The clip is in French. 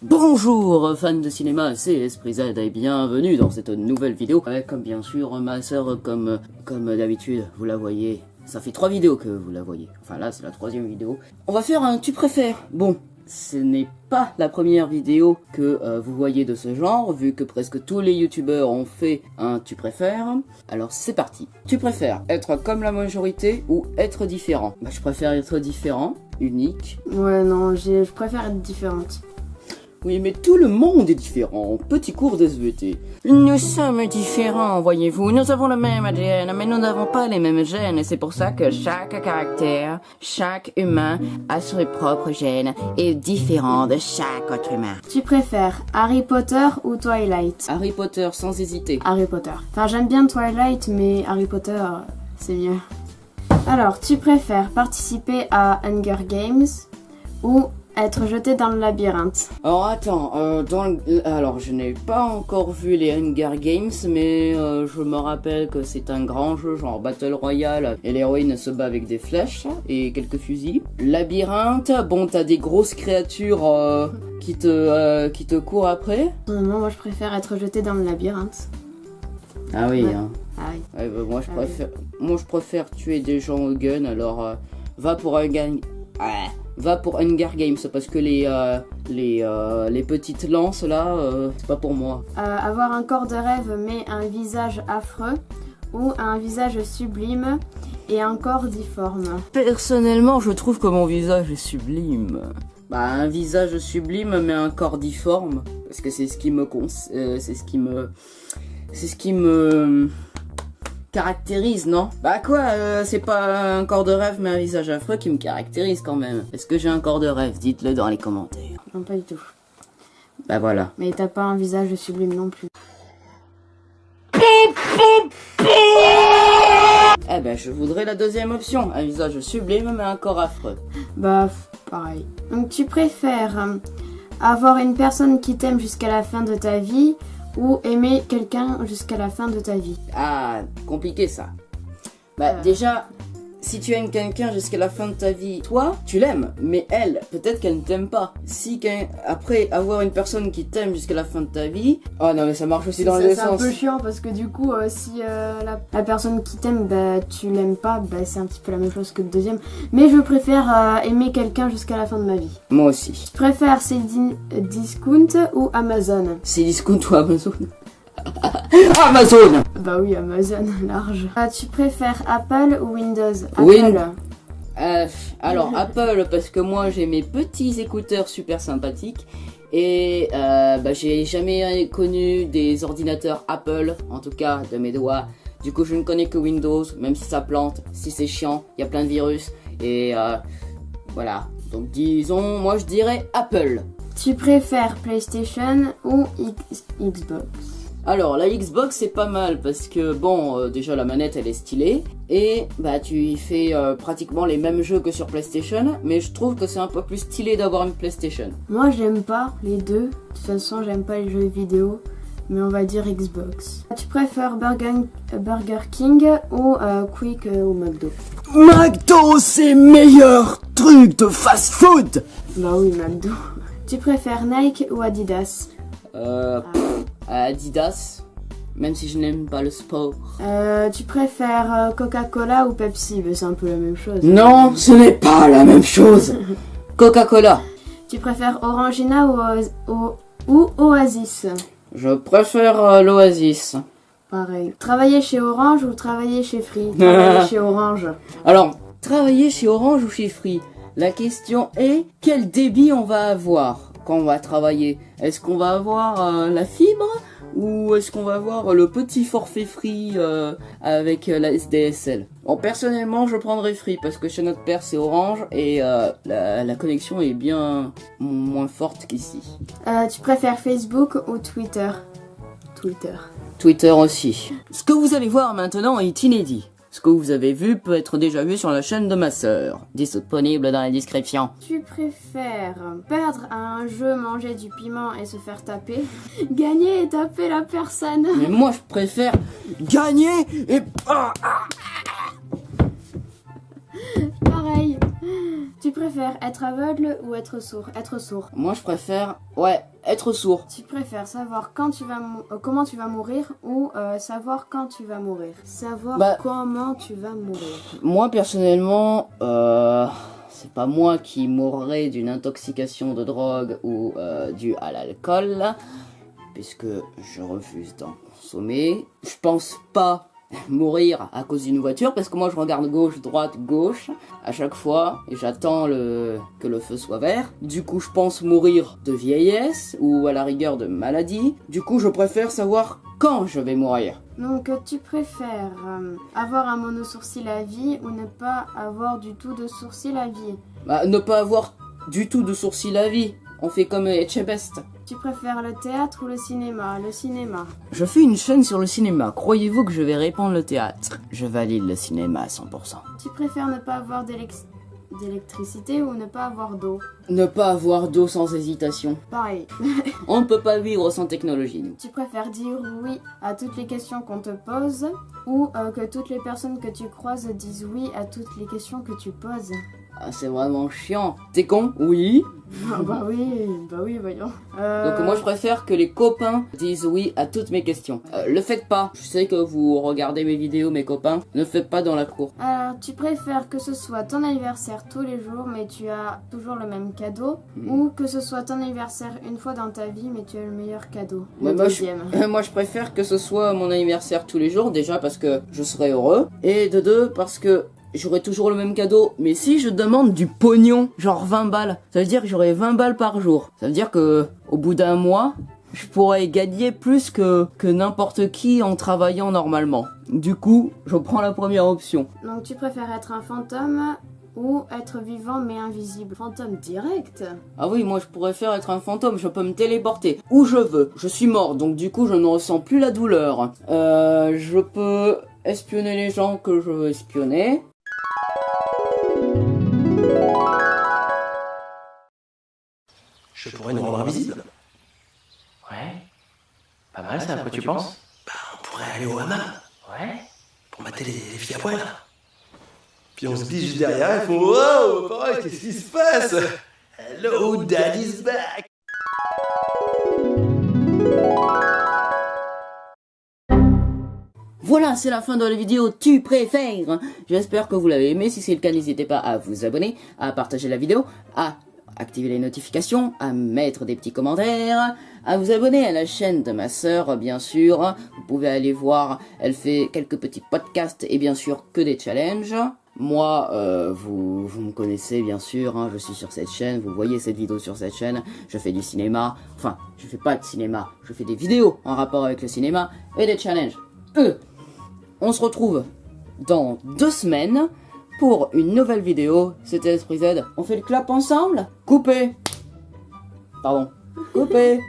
Bonjour fans de cinéma, c'est Esprit Z et bienvenue dans cette nouvelle vidéo. Comme bien sûr ma soeur, comme d'habitude, vous la voyez. Ça fait 3 vidéos que vous la voyez. Enfin là c'est la 3e vidéo. On va faire un tu préfères. Bon, ce n'est pas la première vidéo que vous voyez de ce genre, vu que presque tous les youtubeurs ont fait un tu préfères. Alors c'est parti. Tu préfères être comme la majorité ou être différent? Bah je préfère être différent, unique. Ouais non, je préfère être différente. Oui, mais tout le monde est différent. Petit cours d'SVT. Nous sommes différents, voyez-vous. Nous avons le même ADN, mais nous n'avons pas les mêmes gènes. Et c'est pour ça que chaque caractère, chaque humain a ses propres gènes et est différent de chaque autre humain. Tu préfères Harry Potter ou Twilight? Harry Potter, sans hésiter. Harry Potter. Enfin, j'aime bien Twilight, mais Harry Potter, c'est mieux. Alors, tu préfères participer à Hunger Games ou être jeté dans le labyrinthe? Alors attends, alors je n'ai pas encore vu les Hunger Games, mais je me rappelle que c'est un grand jeu genre Battle Royale et l'héroïne se bat avec des flèches et quelques fusils. Labyrinthe, bon t'as des grosses créatures qui te courent après. Non, moi je préfère être jeté dans le labyrinthe. Ah oui, Ouais. hein. Ah oui. Ouais, bah, moi je préfère tuer des gens au gun, alors va pour Hunger Games parce que les petites lances là, c'est pas pour moi. Avoir un corps de rêve mais un visage affreux ou un visage sublime et un corps difforme? Personnellement, je trouve que mon visage est sublime. Bah, un visage sublime mais un corps difforme, parce que c'est ce qui me caractérise, non? Bah quoi, c'est pas un corps de rêve mais un visage affreux qui me caractérise quand même. Est-ce que j'ai un corps de rêve? Dites-le dans les commentaires. Non, pas du tout. Bah voilà. Mais t'as pas un visage sublime non plus. Eh ben je voudrais la deuxième option, un visage sublime mais un corps affreux. Bah, pareil. Donc tu préfères avoir une personne qui t'aime jusqu'à la fin de ta vie ou aimer quelqu'un jusqu'à la fin de ta vie? Ah, compliqué ça. Bah déjà, si tu aimes quelqu'un jusqu'à la fin de ta vie, toi, tu l'aimes, mais elle, peut-être qu'elle ne t'aime pas. Si après avoir une personne qui t'aime jusqu'à la fin de ta vie, oh non mais ça marche aussi dans les deux C'est un sens. peu chiant parce que du coup, si la personne qui t'aime, bah tu l'aimes pas, bah c'est un petit peu la même chose que le deuxième. Mais je préfère aimer quelqu'un jusqu'à la fin de ma vie. Moi aussi. Je préfère Cdiscount ou Amazon? C'est Discount ou Amazon? Amazon. Bah oui, Amazon, large. Tu préfères Apple ou Windows? Alors Apple parce que moi j'ai mes petits écouteurs super sympathiques et bah, j'ai jamais connu des ordinateurs Apple, en tout cas de mes doigts. Du coup je ne connais que Windows, même si ça plante, si c'est chiant, il y a plein de virus et voilà. Donc disons, moi je dirais Apple. Tu préfères PlayStation ou Xbox? Alors la Xbox c'est pas mal parce que bon déjà la manette elle est stylée et bah tu y fais pratiquement les mêmes jeux que sur PlayStation, mais je trouve que c'est un peu plus stylé d'avoir une PlayStation. Moi j'aime pas les deux, de toute façon j'aime pas les jeux vidéo, mais on va dire Xbox. Tu préfères Burger King ou Quick ou McDo? McDo c'est meilleur truc de fast food. Bah oui, McDo. Tu préfères Nike ou Adidas? Adidas, même si je n'aime pas le sport. Tu préfères Coca-Cola ou Pepsi? Bah, c'est un peu la même chose. Non, ce n'est pas la même chose. Coca-Cola. Tu préfères Orangina ou Oasis? Je préfère l'Oasis. Pareil. Travailler chez Orange ou travailler chez Free? Travailler chez Orange. Alors, travailler chez Orange ou chez Free? La question est, quel débit on va avoir quand on va travailler? Est-ce qu'on va avoir la fibre ou est-ce qu'on va avoir le petit forfait Free avec la SDSL? Bon, personnellement, je prendrais Free parce que chez notre père c'est Orange et la connexion est bien moins forte qu'ici. Tu préfères Facebook ou Twitter? Twitter aussi. Ce que vous allez voir maintenant est inédit. Ce que vous avez vu peut être déjà vu sur la chaîne de ma sœur, disponible dans la description. Tu préfères perdre à un jeu, manger du piment et se faire taper, gagner et taper la personne? Mais moi je préfère gagner et... Pareil. Tu préfères être aveugle ou être sourd? Être sourd. Moi, je préfère, ouais, être sourd. Tu préfères savoir quand tu vas comment tu vas mourir ou savoir quand tu vas mourir? Savoir comment tu vas mourir. Moi, personnellement, c'est pas moi qui mourrai d'une intoxication de drogue ou due à l'alcool, puisque je refuse d'en consommer. Je pense pas mourir à cause d'une voiture, parce que moi je regarde gauche, droite, gauche à chaque fois et j'attends que le feu soit vert. Du coup je pense mourir de vieillesse ou à la rigueur de maladie. Du coup je préfère savoir quand je vais mourir. Donc tu préfères avoir un monosourcil à vie ou ne pas avoir du tout de sourcil à vie? Bah, ne pas avoir du tout de sourcil à vie. On fait comme Etchebest. Tu préfères le théâtre ou le cinéma? Le cinéma. Je fais une chaîne sur le cinéma. Croyez-vous que je vais répandre le théâtre? Je valide le cinéma à 100%. Tu préfères ne pas avoir d'électricité ou ne pas avoir d'eau? Ne pas avoir d'eau sans hésitation. Pareil. On ne peut pas vivre sans technologie, nous. Tu préfères dire oui à toutes les questions qu'on te pose ou que toutes les personnes que tu croises disent oui à toutes les questions que tu poses? Ah, c'est vraiment chiant. T'es con? Oui. Bah oui, voyons. Donc moi je préfère que les copains disent oui à toutes mes questions. Le faites pas. Je sais que vous regardez mes vidéos, mes copains. Ne le faites pas dans la cour. Alors, tu préfères que ce soit ton anniversaire tous les jours, mais tu as toujours le même cadeau, ou que ce soit ton anniversaire une fois dans ta vie, mais tu as le meilleur cadeau? Le deuxième. Moi je préfère que ce soit mon anniversaire tous les jours, déjà parce que je serai heureux, et de deux parce que j'aurai toujours le même cadeau. Mais si je demande du pognon, genre 20 balles, ça veut dire que j'aurai 20 balles par jour. Ça veut dire que au bout d'un mois, je pourrais gagner plus que n'importe qui en travaillant normalement. Du coup, je prends la première option. Donc tu préfères être un fantôme ou être vivant mais invisible? Fantôme direct? Ah oui, moi je pourrais faire être un fantôme, je peux me téléporter où je veux. Je suis mort, donc du coup je ne ressens plus la douleur. Je peux espionner les gens que je veux espionner. Je pourrais nous rendre invisibles. Ouais. Pas mal ça, à quoi tu penses? Bah, on pourrait aller au hammam Ouais. pour mater les filles à poil. Puis on se bise juste derrière, elles font wow, papa, qu'est-ce qui se passe? Hello, daddy's back. Voilà, c'est la fin de la vidéo Tu préfères. J'espère que vous l'avez aimé. Si c'est le cas, n'hésitez pas à vous abonner, à partager la vidéo, à activer les notifications, à mettre des petits commentaires, à vous abonner à la chaîne de ma sœur, bien sûr. Vous pouvez aller voir, elle fait quelques petits podcasts et bien sûr que des challenges. Moi, vous me connaissez bien sûr, hein, je suis sur cette chaîne, vous voyez cette vidéo sur cette chaîne, je fais du cinéma, enfin, je fais pas de cinéma, je fais des vidéos en rapport avec le cinéma et des challenges. On se retrouve dans 2 semaines pour une nouvelle vidéo. C'était Esprit Z. On fait le clap ensemble? Coupé. Pardon. Coupé.